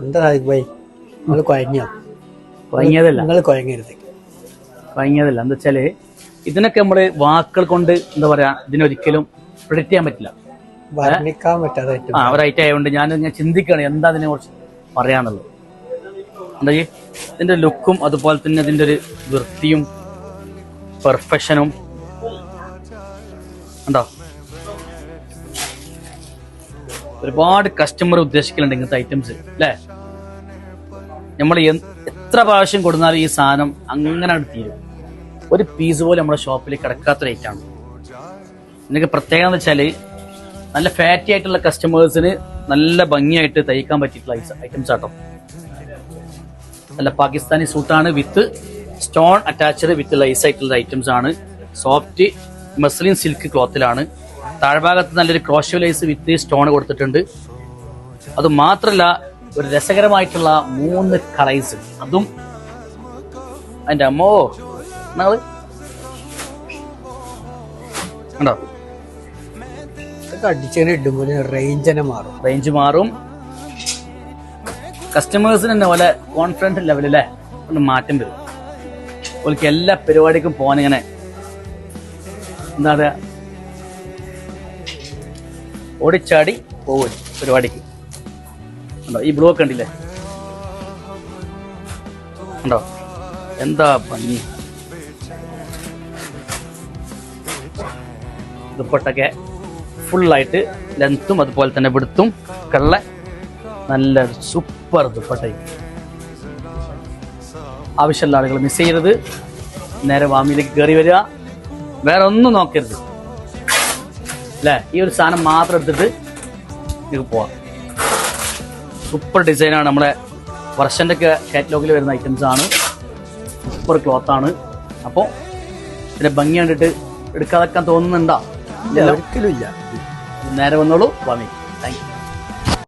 എന്താ പോയി നിങ്ങൾ കുഴങ്ങിയതല്ല നിങ്ങൾ കുഴങ്ങരുത്. കുഴങ്ങിയതല്ല എന്താ വെച്ചാല് ഇതിനൊക്കെ നമ്മള് വാക്കുകൾ കൊണ്ട് എന്താ പറയാ ഇതിനൊരിക്കലും പ്രിഡിക്റ്റ് ചെയ്യാൻ പറ്റില്ല, വർണ്ണിക്കാൻ പറ്റാതെ ഒരൈറ്റം ആയതുകൊണ്ട് ഞാൻ ചിന്തിക്കുകയാണ് എന്താ അതിനെ കുറിച്ച് പറയാന്നുള്ളത്. എന്താ ഇതിന്റെ ലുക്കും അതുപോലെ തന്നെ ഇതിന്റെ ഒരു വൃത്തിയും പെർഫെക്ഷനും ഉണ്ടോ. ഒരുപാട് കസ്റ്റമർ ഉദ്ദേശിക്കലുണ്ട് ഇങ്ങനത്തെ ഐറ്റംസ് അല്ലേ. നമ്മൾ എത്ര പ്രാവശ്യം കൊടുത്താലും ഈ സാധനം അങ്ങനെ തീരും. ഒരു പീസ് പോലും നമ്മുടെ ഷോപ്പിൽ കിടക്കാത്ത റേറ്റാണ്. ഇതിനൊക്കെ പ്രത്യേകത എന്ന് വെച്ചാൽ നല്ല ഫാറ്റി ആയിട്ടുള്ള കസ്റ്റമേഴ്സിന് നല്ല ഭംഗിയായിട്ട് തയ്ക്കാൻ പറ്റിയിട്ടുള്ള ഐറ്റംസ് ആട്ടോ. നല്ല പാകിസ്ഥാനി സൂട്ടാണ് with stone attached with lace ആയിട്ടുള്ള ഐറ്റംസ് ആണ്. സോഫ്റ്റ് മസ്ലിൻ സിൽക്ക് ക്ലോത്തിലാണ്. താഴ്ഭാഗത്ത് നല്ലൊരു ക്രോഷ്യോ ലൈസ് വിത്ത് സ്റ്റോൺ കൊടുത്തിട്ടുണ്ട്. അത് മാത്രല്ല ഒരു രസകരമായിട്ടുള്ള 3 കളേഴ്സ്, അതും അതിന്റെ അമ്മോ ഉണ്ടോ. അടിച്ചതിന് ഇടുമ്പോൾ റേഞ്ച് മാറും. കസ്റ്റമേഴ്സിന് തന്നെ പോലെ കോൺഫിഡൻസ് ലെവലല്ലേ ഒന്ന് മാറ്റം വരും. ഓൾക്ക് എല്ലാ പരിപാടിക്കും പോകാനിങ്ങനെ എന്താ പറയാ ഓടിച്ചാടി പോകും പരിപാടിക്ക്. ഉണ്ടോ ഈ ബ്ലൂ ഒക്കെ ഉണ്ടില്ലേ, ഉണ്ടോ എന്താ ഭംഗി. ദുപ്പട്ടൊക്കെ ഫുള്ളായിട്ട് ലെങ്ത്തും അതുപോലെ തന്നെ വിടുത്തും കള്ള നല്ല സൂപ്പർ ദുപ്പട്ട. ആവശ്യമുള്ള ആളുകൾ മിസ് ചെയ്യരുത്. നേരെ വാമിയിലേക്ക് കയറി വരിക, വേറെ ഒന്നും നോക്കരുത് അല്ലേ. ഈ ഒരു സാധനം മാത്രം എടുത്തിട്ട് നിങ്ങൾക്ക് പോവാം. സൂപ്പർ ഡിസൈനാണ്. നമ്മുടെ വർഷൻ്റെ ഒക്കെ കാറ്റലോഗിൽ വരുന്ന ഐറ്റംസ് ആണ്. സൂപ്പർ ക്ലോത്ത് ആണ്. അപ്പോൾ ഇതിന്റെ ഭംഗി കണ്ടിട്ട് എടുക്കാതെക്കാൻ തോന്നുന്നുണ്ടോ? ഒരിക്കലും ഇല്ല. നേരെ വന്നോളൂ വാമി.